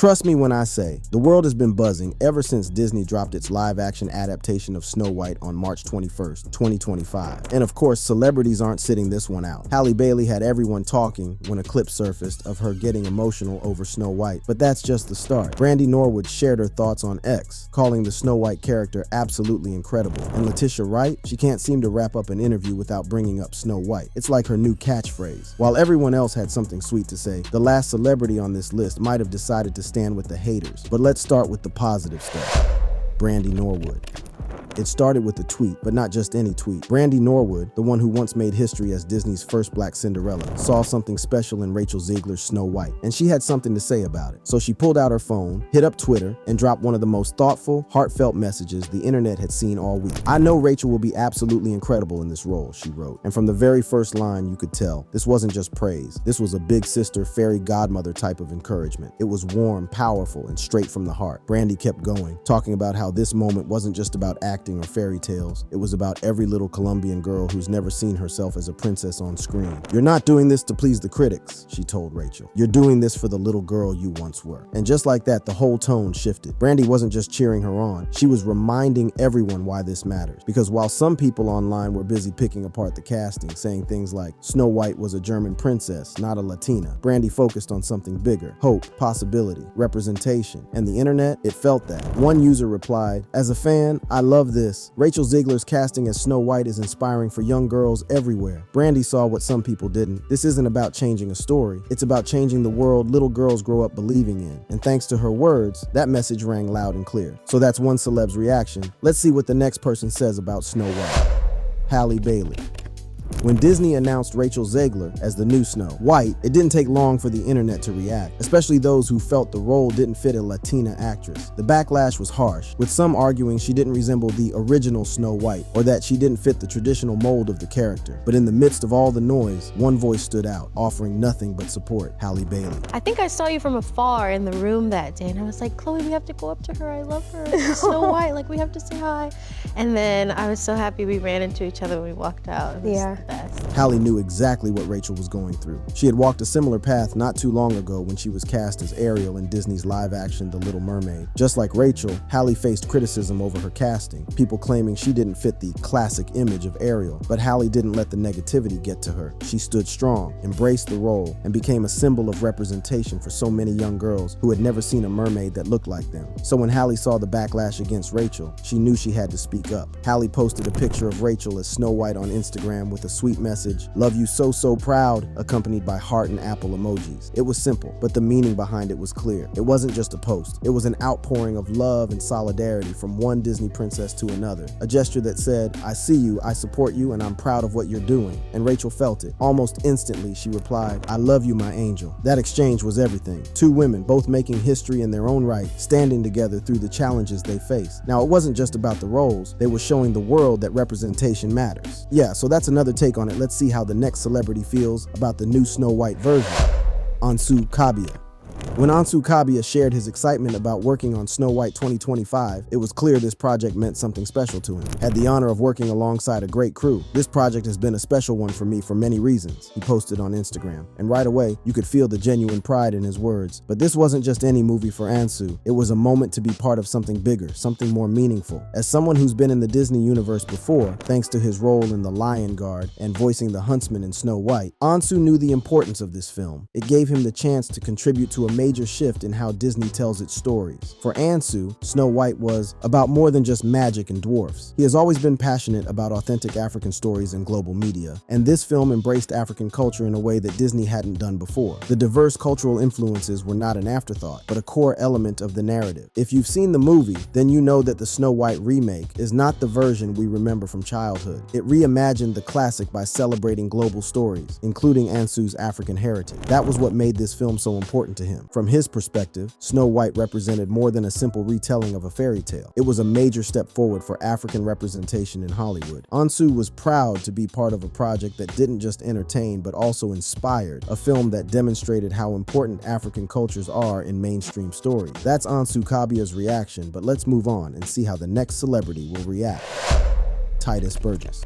Trust me when I say, the world has been buzzing ever since Disney dropped its live-action adaptation of Snow White on March 21st, 2025. And of course, celebrities aren't sitting this one out. Halle Bailey had everyone talking when a clip surfaced of her getting emotional over Snow White, but that's just the start. Brandy Norwood shared her thoughts on X, calling the Snow White character absolutely incredible. And Letitia Wright, she can't seem to wrap up an interview without bringing up Snow White. It's like her new catchphrase. While everyone else had something sweet to say, the last celebrity on this list might have decided to stand with the haters. But let's start with the positive stuff. Brandy Norwood. It started with a tweet, but not just any tweet. Brandy Norwood, the one who once made history as Disney's first Black Cinderella, saw something special in Rachel Zegler's Snow White, and she had something to say about it. So she pulled out her phone, hit up Twitter, and dropped one of the most thoughtful, heartfelt messages the internet had seen all week. "I know Rachel will be absolutely incredible in this role," she wrote. And from the very first line, you could tell, this wasn't just praise. This was a big sister, fairy godmother type of encouragement. It was warm, powerful, and straight from the heart. Brandy kept going, talking about how this moment wasn't just about acting or fairy tales. It was about every little Colombian girl who's never seen herself as a princess on screen. "You're not doing this to please the critics," she told Rachel. "You're doing this for the little girl you once were." And just like that, the whole tone shifted. Brandy wasn't just cheering her on, she was reminding everyone why this matters. Because while some people online were busy picking apart the casting, saying things like Snow White was a German princess, not a Latina, Brandy focused on something bigger: hope, possibility, representation. And the internet, it felt that. One user replied, "As a fan, I love this. Rachel Zegler's casting as Snow White is inspiring for young girls everywhere." Brandy saw what some people didn't. This isn't about changing a story. It's about changing the world little girls grow up believing in. And thanks to her words, that message rang loud and clear. So that's one celeb's reaction. Let's see what the next person says about Snow White. Halle Bailey. When Disney announced Rachel Zegler as the new Snow White, it didn't take long for the internet to react, especially those who felt the role didn't fit a Latina actress. The backlash was harsh, with some arguing she didn't resemble the original Snow White, or that she didn't fit the traditional mold of the character. But in the midst of all the noise, one voice stood out, offering nothing but support: Halle Bailey. "I think I saw you from afar in the room that day, and I was like, Chloe, we have to go up to her. I love her. She's Snow White. Like, we have to say hi." And then I was so happy we ran into each other when we walked out. It was the best. Halle knew exactly what Rachel was going through. She had walked a similar path not too long ago when she was cast as Ariel in Disney's live-action The Little Mermaid. Just like Rachel, Halle faced criticism over her casting, people claiming she didn't fit the classic image of Ariel. But Halle didn't let the negativity get to her. She stood strong, embraced the role, and became a symbol of representation for so many young girls who had never seen a mermaid that looked like them. So when Halle saw the backlash against Rachel, she knew she had to speak up. Halle posted a picture of Rachel as Snow White on Instagram with a sweet message, "Love you so, so proud," accompanied by heart and apple emojis. It was simple, but the meaning behind it was clear. It wasn't just a post. It was an outpouring of love and solidarity from one Disney princess to another. A gesture that said, "I see you, I support you, and I'm proud of what you're doing." And Rachel felt it. Almost instantly, she replied, "I love you, my angel." That exchange was everything. Two women, both making history in their own right, standing together through the challenges they faced. Now, it wasn't just about the roles. They were showing the world that representation matters. Yeah, so that's another take on it. Let's see how the next celebrity feels about the new Snow White version. Ansu Kabia. When Ansu Kabia shared his excitement about working on Snow White 2025, it was clear this project meant something special to him. "Had the honor of working alongside a great crew. This project has been a special one for me for many reasons," he posted on Instagram. And right away, you could feel the genuine pride in his words. But this wasn't just any movie for Ansu. It was a moment to be part of something bigger, something more meaningful. As someone who's been in the Disney universe before, thanks to his role in The Lion Guard and voicing the huntsman in Snow White, Ansu knew the importance of this film. It gave him the chance to contribute to a major shift in how Disney tells its stories. For Ansu, Snow White was about more than just magic and dwarfs. He has always been passionate about authentic African stories in global media, and this film embraced African culture in a way that Disney hadn't done before. The diverse cultural influences were not an afterthought, but a core element of the narrative. If you've seen the movie, then you know that the Snow White remake is not the version we remember from childhood. It reimagined the classic by celebrating global stories, including Ansu's African heritage. That was what made this film so important to him. From his perspective, Snow White represented more than a simple retelling of a fairy tale. It was a major step forward for African representation in Hollywood. Ansu was proud to be part of a project that didn't just entertain but also inspired, a film that demonstrated how important African cultures are in mainstream stories. That's Ansu Kabia's reaction, but let's move on and see how the next celebrity will react. Titus Burgess.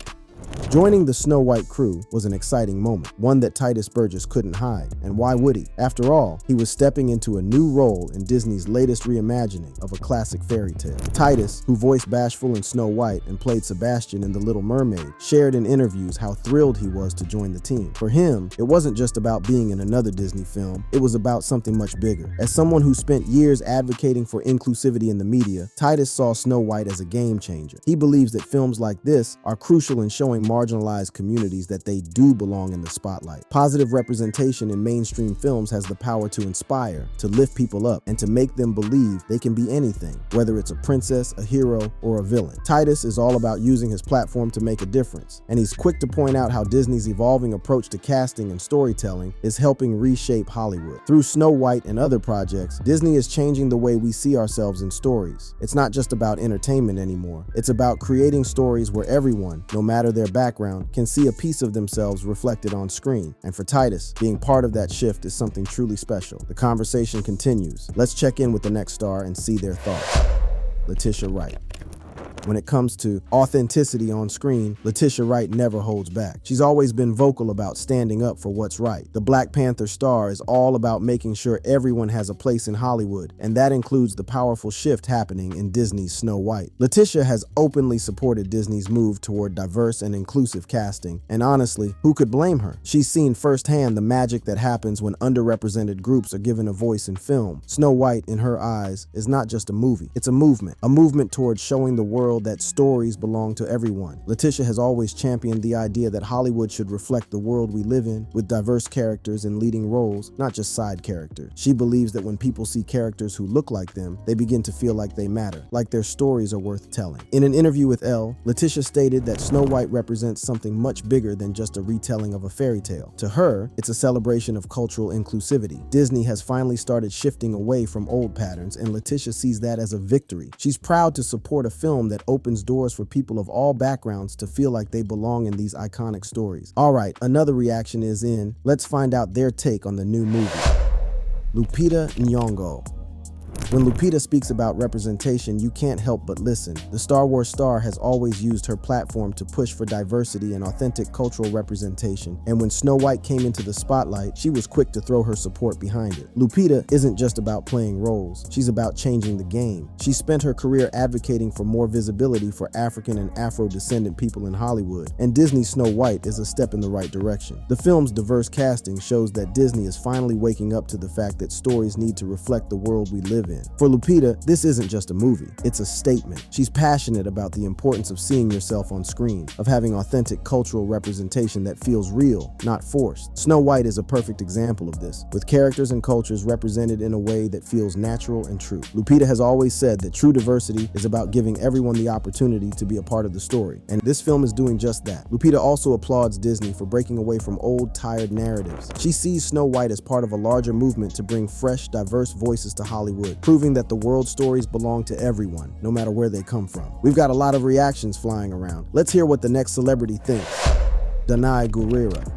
Joining the Snow White crew was an exciting moment, one that Titus Burgess couldn't hide. And why would he? After all, he was stepping into a new role in Disney's latest reimagining of a classic fairy tale. Titus, who voiced Bashful in Snow White and played Sebastian in The Little Mermaid, shared in interviews how thrilled he was to join the team. For him, it wasn't just about being in another Disney film, it was about something much bigger. As someone who spent years advocating for inclusivity in the media, Titus saw Snow White as a game changer. He believes that films like this are crucial in showing marginalized communities that they do belong in the spotlight. Positive representation in mainstream films has the power to inspire, to lift people up, and to make them believe they can be anything, whether it's a princess, a hero, or a villain. Titus is all about using his platform to make a difference, and he's quick to point out how Disney's evolving approach to casting and storytelling is helping reshape Hollywood. Through Snow White and other projects, Disney is changing the way we see ourselves in stories. It's not just about entertainment anymore. It's about creating stories where everyone, no matter their background, can see a piece of themselves reflected on screen. And for Titus, being part of that shift is something truly special. The conversation continues. Let's check in with the next star and see their thoughts. Letitia Wright. When it comes to authenticity on screen, Letitia Wright never holds back. She's always been vocal about standing up for what's right. The Black Panther star is all about making sure everyone has a place in Hollywood, and that includes the powerful shift happening in Disney's Snow White. Letitia has openly supported Disney's move toward diverse and inclusive casting, and honestly, who could blame her? She's seen firsthand the magic that happens when underrepresented groups are given a voice in film. Snow White, in her eyes, is not just a movie, it's a movement towards showing the world that stories belong to everyone. Letitia has always championed the idea that Hollywood should reflect the world we live in, with diverse characters in leading roles, not just side characters. She believes that when people see characters who look like them, they begin to feel like they matter, like their stories are worth telling. In an interview with Elle, Letitia stated that Snow White represents something much bigger than just a retelling of a fairy tale. To her, it's a celebration of cultural inclusivity. Disney has finally started shifting away from old patterns, and Letitia sees that as a victory. She's proud to support a film that opens doors for people of all backgrounds to feel like they belong in these iconic stories. All right, another reaction is in. Let's find out their take on the new movie. Lupita Nyong'o. When Lupita speaks about representation, you can't help but listen. The Star Wars star has always used her platform to push for diversity and authentic cultural representation, and when Snow White came into the spotlight, she was quick to throw her support behind it. Lupita isn't just about playing roles, she's about changing the game. She spent her career advocating for more visibility for African and Afro-descendant people in Hollywood, and Disney's Snow White is a step in the right direction. The film's diverse casting shows that Disney is finally waking up to the fact that stories need to reflect the world we live in. For Lupita, this isn't just a movie, it's a statement. She's passionate about the importance of seeing yourself on screen, of having authentic cultural representation that feels real, not forced. Snow White is a perfect example of this, with characters and cultures represented in a way that feels natural and true. Lupita has always said that true diversity is about giving everyone the opportunity to be a part of the story, and this film is doing just that. Lupita also applauds Disney for breaking away from old, tired narratives. She sees Snow White as part of a larger movement to bring fresh, diverse voices to Hollywood, proving that the world's stories belong to everyone, no matter where they come from. We've got a lot of reactions flying around. Let's hear what the next celebrity thinks. Danai Gurira.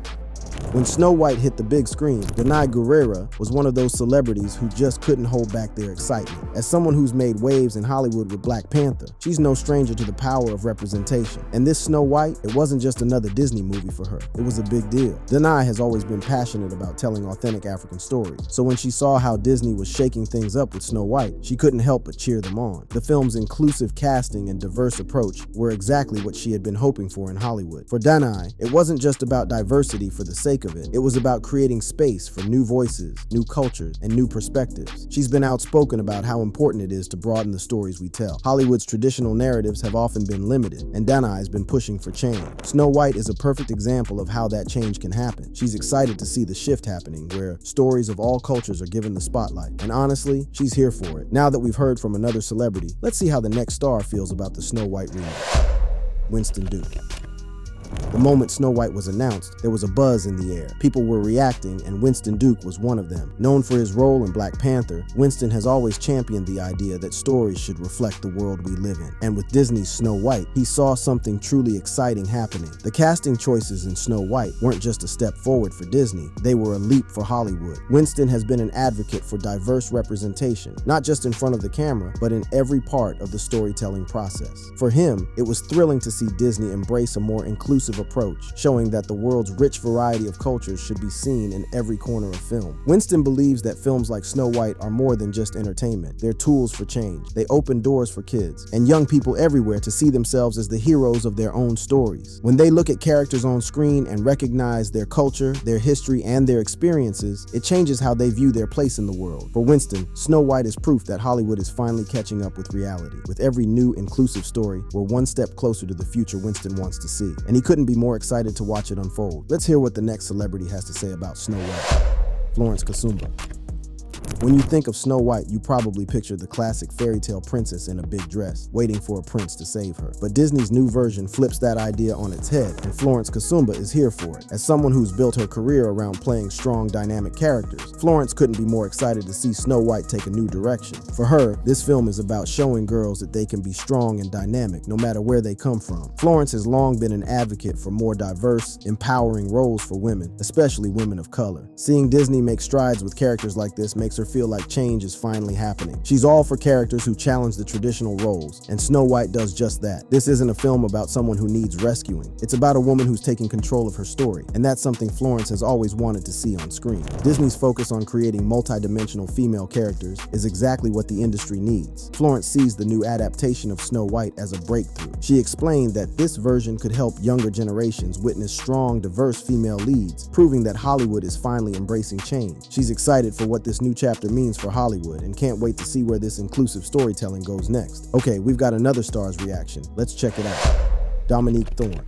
When Snow White hit the big screen, Danai Gurira was one of those celebrities who just couldn't hold back their excitement. As someone who's made waves in Hollywood with Black Panther, she's no stranger to the power of representation. And this Snow White, it wasn't just another Disney movie for her, it was a big deal. Danai has always been passionate about telling authentic African stories, so when she saw how Disney was shaking things up with Snow White, she couldn't help but cheer them on. The film's inclusive casting and diverse approach were exactly what she had been hoping for in Hollywood. For Danai, it wasn't just about diversity for the sake of it was about creating space for new voices, new cultures, and new perspectives. She's been outspoken about how important it is to broaden the stories we tell. Hollywood's traditional narratives have often been limited, and Danai has been pushing for change. Snow White is a perfect example of how that change can happen. She's excited to see the shift happening, where stories of all cultures are given the spotlight. And honestly, she's here for it. Now that we've heard from another celebrity, let's see how the next star feels about the Snow White remake. Winston Duke. The moment Snow White was announced, there was a buzz in the air. People were reacting, and Winston Duke was one of them. Known for his role in Black Panther, Winston has always championed the idea that stories should reflect the world we live in. And with Disney's Snow White, he saw something truly exciting happening. The casting choices in Snow White weren't just a step forward for Disney, they were a leap for Hollywood. Winston has been an advocate for diverse representation, not just in front of the camera, but in every part of the storytelling process. For him, it was thrilling to see Disney embrace a more inclusive inclusive approach, showing that the world's rich variety of cultures should be seen in every corner of film. Winston believes that films like Snow White are more than just entertainment. They're tools for change. They open doors for kids and young people everywhere to see themselves as the heroes of their own stories. When they look at characters on screen and recognize their culture, their history, and their experiences, it changes how they view their place in the world. For Winston, Snow White is proof that Hollywood is finally catching up with reality. With every new inclusive story, we're one step closer to the future Winston wants to see, and he couldn't be more excited to watch it unfold. Let's hear what the next celebrity has to say about Snow White. Florence Kasumba. When you think of Snow White, you probably picture the classic fairy tale princess in a big dress, waiting for a prince to save her. But Disney's new version flips that idea on its head, and Florence Kasumba is here for it. As someone who's built her career around playing strong, dynamic characters, Florence couldn't be more excited to see Snow White take a new direction. For her, this film is about showing girls that they can be strong and dynamic no matter where they come from. Florence has long been an advocate for more diverse, empowering roles for women, especially women of color. Seeing Disney make strides with characters like this makes her feel like change is finally happening. She's all for characters who challenge the traditional roles, and Snow White does just that. This isn't a film about someone who needs rescuing. It's about a woman who's taking control of her story, and that's something Florence has always wanted to see on screen. Disney's focus on creating multi-dimensional female characters is exactly what the industry needs. Florence sees the new adaptation of Snow White as a breakthrough. She explained that this version could help younger generations witness strong, diverse female leads, proving that Hollywood is finally embracing change. She's excited for what this new chapter means for Hollywood and can't wait to see where this inclusive storytelling goes next. Okay, we've got another star's reaction. Let's check it out. Dominique Thorne.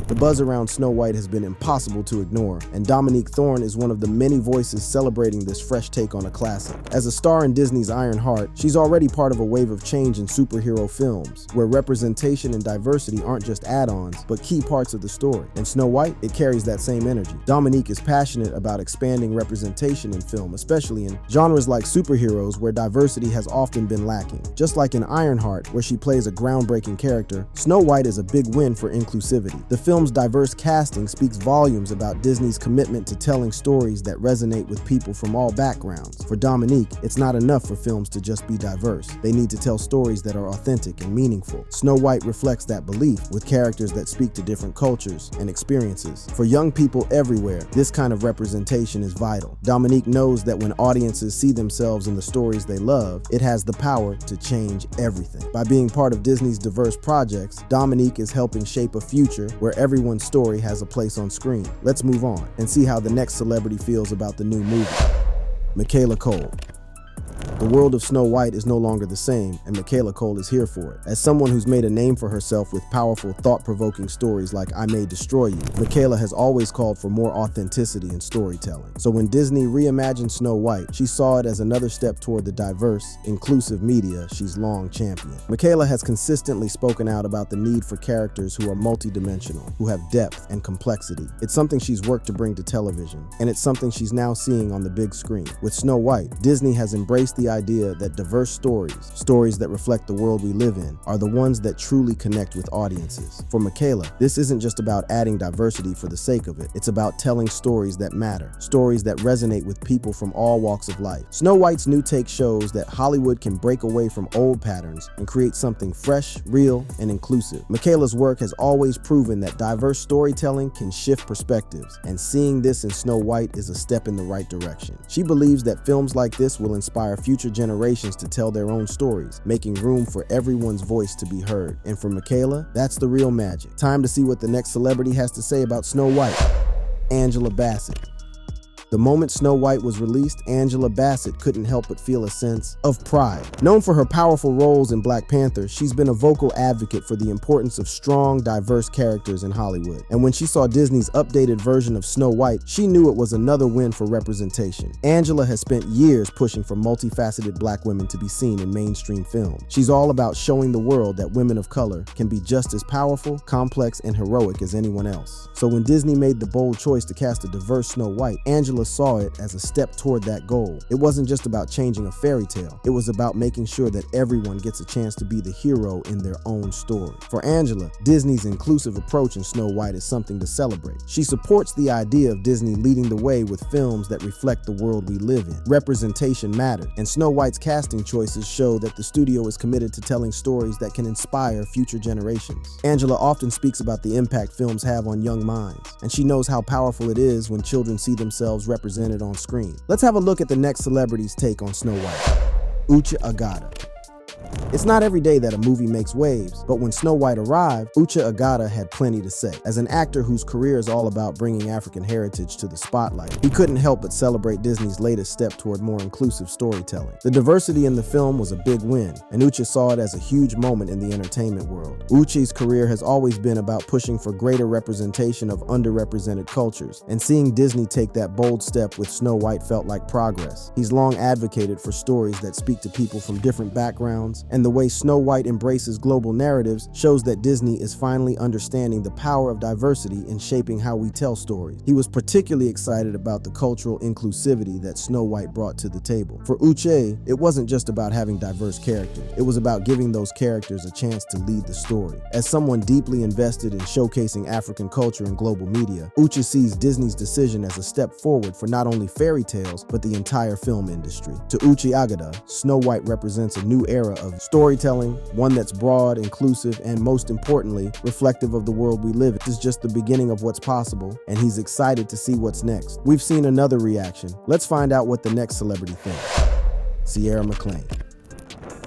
The buzz around Snow White has been impossible to ignore, and Dominique Thorne is one of the many voices celebrating this fresh take on a classic. As a star in Disney's Iron Heart, she's already part of a wave of change in superhero films, where representation and diversity aren't just add-ons, but key parts of the story. In Snow White, it carries that same energy. Dominique is passionate about expanding representation in film, especially in genres like superheroes, where diversity has often been lacking. Just like in Ironheart, where she plays a groundbreaking character, Snow White is a big win for inclusivity. The film's diverse casting speaks volumes about Disney's commitment to telling stories that resonate with people from all backgrounds. For Dominique, it's not enough for films to just be diverse. They need to tell stories that are authentic and meaningful. Snow White reflects that belief with characters that speak to different cultures and experiences. For young people everywhere, this kind of representation is vital. Dominique knows that when audiences see themselves in the stories they love, it has the power to change everything. By being part of Disney's diverse projects, Dominique is helping shape a future where everyone's story has a place on screen. Let's move on and see how the next celebrity feels about the new movie. Michaela Cole. The world of Snow White is no longer the same, and Michaela Cole is here for it. As someone who's made a name for herself with powerful, thought-provoking stories like I May Destroy You, Michaela has always called for more authenticity in storytelling. So when Disney reimagined Snow White, she saw it as another step toward the diverse, inclusive media she's long championed. Michaela has consistently spoken out about the need for characters who are multidimensional, who have depth and complexity. It's something she's worked to bring to television, and it's something she's now seeing on the big screen. With Snow White, Disney has embraced the idea that diverse stories that reflect the world we live in, are the ones that truly connect with audiences. For Michaela, this isn't just about adding diversity for the sake of it. It's about telling stories that matter, stories that resonate with people from all walks of life. Snow White's new take shows that Hollywood can break away from old patterns and create something fresh, real, and inclusive. Michaela's work has always proven that diverse storytelling can shift perspectives, and seeing this in Snow White is a step in the right direction. She believes that films like this will inspire future generations to tell their own stories, making room for everyone's voice to be heard. And for Michaela, that's the real magic. Time to see what the next celebrity has to say about Snow White. Angela Bassett. The moment Snow White was released, Angela Bassett couldn't help but feel a sense of pride. Known for her powerful roles in Black Panther, she's been a vocal advocate for the importance of strong, diverse characters in Hollywood. And when she saw Disney's updated version of Snow White, she knew it was another win for representation. Angela has spent years pushing for multifaceted Black women to be seen in mainstream film. She's all about showing the world that women of color can be just as powerful, complex, and heroic as anyone else. So when Disney made the bold choice to cast a diverse Snow White, Angela Angela saw it as a step toward that goal. It wasn't just about changing a fairy tale. It was about making sure that everyone gets a chance to be the hero in their own story. For Angela, Disney's inclusive approach in Snow White is something to celebrate. She supports the idea of Disney leading the way with films that reflect the world we live in. Representation matters, and Snow White's casting choices show that the studio is committed to telling stories that can inspire future generations. Angela often speaks about the impact films have on young minds, and she knows how powerful it is when children see themselves represented on screen. Let's have a look at the next celebrity's take on Snow White. Uche Agada. It's not every day that a movie makes waves, but when Snow White arrived, Uche Agada had plenty to say. As an actor whose career is all about bringing African heritage to the spotlight, he couldn't help but celebrate Disney's latest step toward more inclusive storytelling. The diversity in the film was a big win, and Uche saw it as a huge moment in the entertainment world. Uche's career has always been about pushing for greater representation of underrepresented cultures, and seeing Disney take that bold step with Snow White felt like progress. He's long advocated for stories that speak to people from different backgrounds, and the way Snow White embraces global narratives shows that Disney is finally understanding the power of diversity in shaping how we tell stories. He was particularly excited about the cultural inclusivity that Snow White brought to the table. For Uche, it wasn't just about having diverse characters. It was about giving those characters a chance to lead the story. As someone deeply invested in showcasing African culture in global media, Uche sees Disney's decision as a step forward for not only fairy tales, but the entire film industry. To Uche Agada, Snow White represents a new era of storytelling, one that's broad, inclusive, and most importantly, reflective of the world we live in. This is just the beginning of what's possible, and he's excited to see what's next. We've seen another reaction. Let's find out what the next celebrity thinks. Sierra McLean.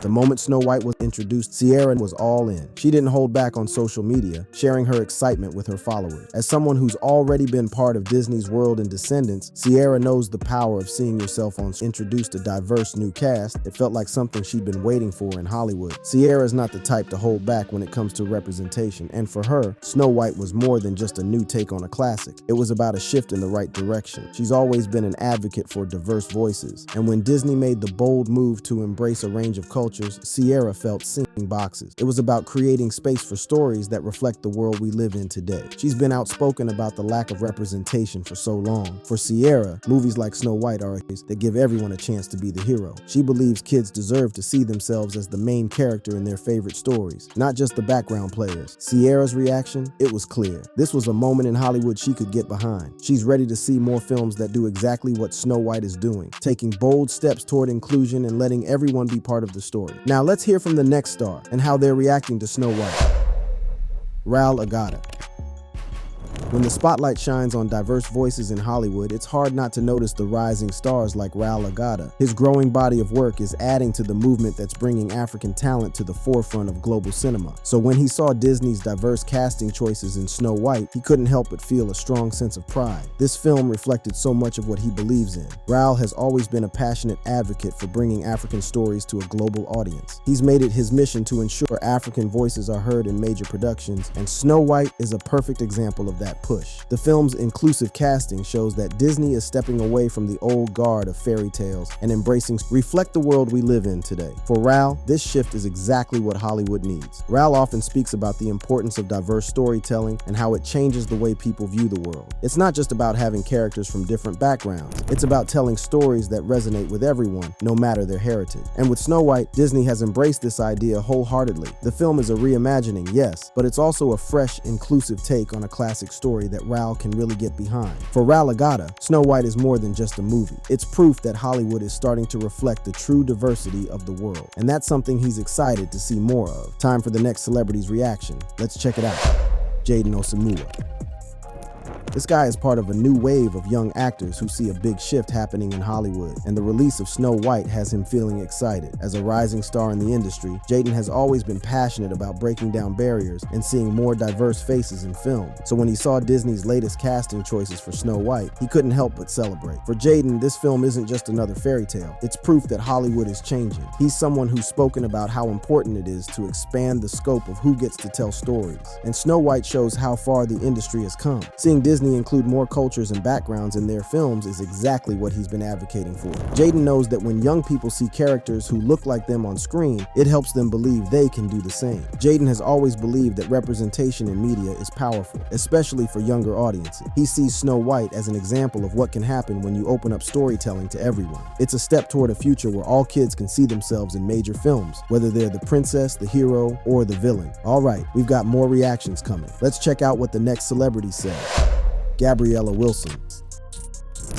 The moment Snow White was introduced, Sierra was all in. She didn't hold back on social media, sharing her excitement with her followers. As someone who's already been part of Disney's world and Descendants, Sierra knows the power of seeing yourself on introduced a diverse new cast. It felt like something she'd been waiting for in Hollywood. Sierra's not the type to hold back when it comes to representation, and for her, Snow White was more than just a new take on a classic. It was about a shift in the right direction. She's always been an advocate for diverse voices, and when Disney made the bold move to embrace a range of cultures, Sierra felt seeing boxes. It was about creating space for stories that reflect the world we live in today. She's been outspoken about the lack of representation for so long. For Sierra, movies like Snow White are ways that give everyone a chance to be the hero. She believes kids deserve to see themselves as the main character in their favorite stories, not just the background players. Sierra's reaction? It was clear. This was a moment in Hollywood she could get behind. She's ready to see more films that do exactly what Snow White is doing, taking bold steps toward inclusion and letting everyone be part of the story. Now let's hear from the next star and how they're reacting to Snow White. Raul Agada. When the spotlight shines on diverse voices in Hollywood, it's hard not to notice the rising stars like Raul Agada. His growing body of work is adding to the movement that's bringing African talent to the forefront of global cinema. So when he saw Disney's diverse casting choices in Snow White, he couldn't help but feel a strong sense of pride. This film reflected so much of what he believes in. Raul has always been a passionate advocate for bringing African stories to a global audience. He's made it his mission to ensure African voices are heard in major productions, and Snow White is a perfect example of that push. The film's inclusive casting shows that Disney is stepping away from the old guard of fairy tales and embracing reflect the world we live in today. For Raul, this shift is exactly what Hollywood needs. Raul often speaks about the importance of diverse storytelling and how it changes the way people view the world. It's not just about having characters from different backgrounds. It's about telling stories that resonate with everyone, no matter their heritage. And with Snow White, Disney has embraced this idea wholeheartedly. The film is a reimagining, yes, but it's also a fresh, inclusive take on a classic story that Raul can really get behind. For Raul Agada, Snow White is more than just a movie. It's proof that Hollywood is starting to reflect the true diversity of the world, and that's something he's excited to see more of. Time for the next celebrity's reaction. Let's check it out. Jaden Osamua. This guy is part of a new wave of young actors who see a big shift happening in Hollywood, and the release of Snow White has him feeling excited. As a rising star in the industry, Jaden has always been passionate about breaking down barriers and seeing more diverse faces in film. So when he saw Disney's latest casting choices for Snow White, he couldn't help but celebrate. For Jaden, this film isn't just another fairy tale. It's proof that Hollywood is changing. He's someone who's spoken about how important it is to expand the scope of who gets to tell stories, and Snow White shows how far the industry has come. Seeing Disney Disney include more cultures and backgrounds in their films is exactly what he's been advocating for. Jaden knows that when young people see characters who look like them on screen, it helps them believe they can do the same. Jaden has always believed that representation in media is powerful, especially for younger audiences. He sees Snow White as an example of what can happen when you open up storytelling to everyone. It's a step toward a future where all kids can see themselves in major films, whether they're the princess, the hero, or the villain. All right, we've got more reactions coming. Let's check out what the next celebrity said. Gabriella Wilson.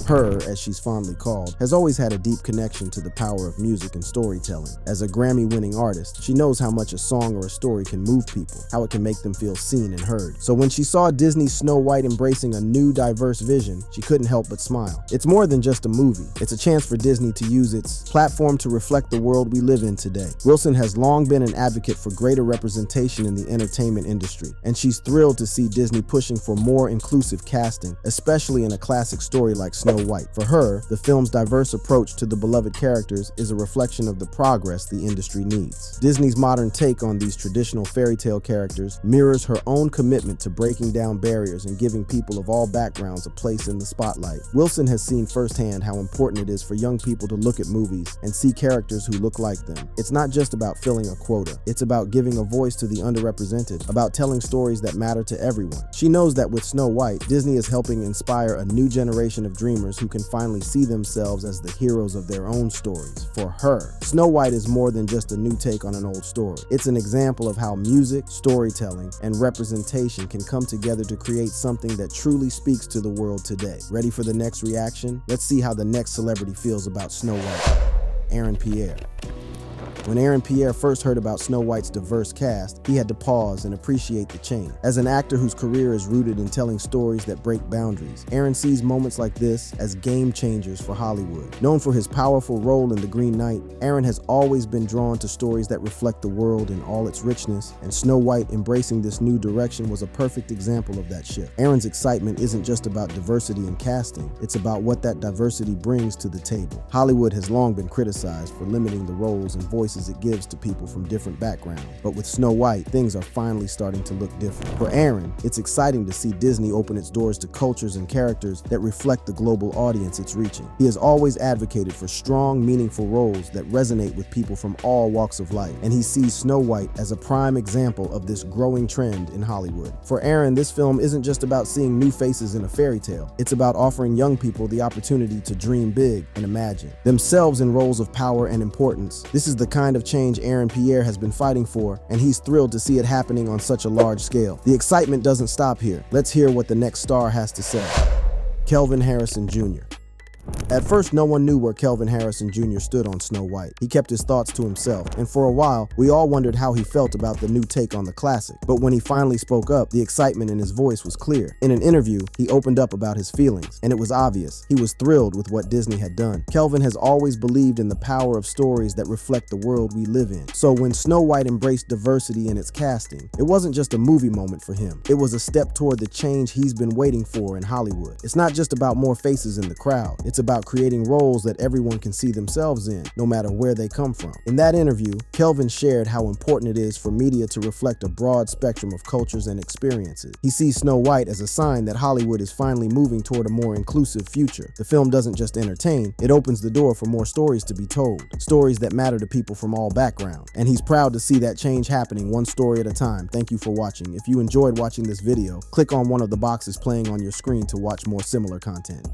Her, as she's fondly called, has always had a deep connection to the power of music and storytelling. As a Grammy-winning artist, she knows how much a song or a story can move people, how it can make them feel seen and heard. So when she saw Disney's Snow White embracing a new, diverse vision, she couldn't help but smile. It's more than just a movie. It's a chance for Disney to use its platform to reflect the world we live in today. Wilson has long been an advocate for greater representation in the entertainment industry, and she's thrilled to see Disney pushing for more inclusive casting, especially in a classic story like Snow White. For her, the film's diverse approach to the beloved characters is a reflection of the progress the industry needs. Disney's modern take on these traditional fairy tale characters mirrors her own commitment to breaking down barriers and giving people of all backgrounds a place in the spotlight. Wilson has seen firsthand how important it is for young people to look at movies and see characters who look like them. It's not just about filling a quota. It's about giving a voice to the underrepresented, about telling stories that matter to everyone. She knows that with Snow White, Disney is helping inspire a new generation of dreamers who can finally see themselves as the heroes of their own stories. For her, Snow White is more than just a new take on an old story. It's an example of how music, storytelling, and representation can come together to create something that truly speaks to the world today. Ready for the next reaction? Let's see how the next celebrity feels about Snow White. Aaron Pierre. When Aaron Pierre first heard about Snow White's diverse cast, he had to pause and appreciate the change. As an actor whose career is rooted in telling stories that break boundaries, Aaron sees moments like this as game changers for Hollywood. Known for his powerful role in The Green Knight, Aaron has always been drawn to stories that reflect the world in all its richness, and Snow White embracing this new direction was a perfect example of that shift. Aaron's excitement isn't just about diversity in casting, it's about what that diversity brings to the table. Hollywood has long been criticized for limiting the roles and voices it gives to people from different backgrounds. But with Snow White, things are finally starting to look different. For Aaron, it's exciting to see Disney open its doors to cultures and characters that reflect the global audience it's reaching. He has always advocated for strong, meaningful roles that resonate with people from all walks of life, and he sees Snow White as a prime example of this growing trend in Hollywood. For Aaron, this film isn't just about seeing new faces in a fairy tale. It's about offering young people the opportunity to dream big and imagine themselves in roles of power and importance. This is the kind of change Aaron Pierre has been fighting for, and he's thrilled to see it happening on such a large scale. The excitement doesn't stop here. Let's hear what the next star has to say. Kelvin Harrison Jr. At first, no one knew where Kelvin Harrison Jr. stood on Snow White. He kept his thoughts to himself, and for a while, we all wondered how he felt about the new take on the classic. But when he finally spoke up, the excitement in his voice was clear. In an interview, he opened up about his feelings, and it was obvious. He was thrilled with what Disney had done. Kelvin has always believed in the power of stories that reflect the world we live in. So when Snow White embraced diversity in its casting, it wasn't just a movie moment for him. It was a step toward the change he's been waiting for in Hollywood. It's not just about more faces in the crowd. It's about creating roles that everyone can see themselves in, no matter where they come from. In that interview, Kelvin shared how important it is for media to reflect a broad spectrum of cultures and experiences. He sees Snow White as a sign that Hollywood is finally moving toward a more inclusive future. The film doesn't just entertain, it opens the door for more stories to be told, stories that matter to people from all backgrounds. And he's proud to see that change happening one story at a time. Thank you for watching. If you enjoyed watching this video, click on one of the boxes playing on your screen to watch more similar content.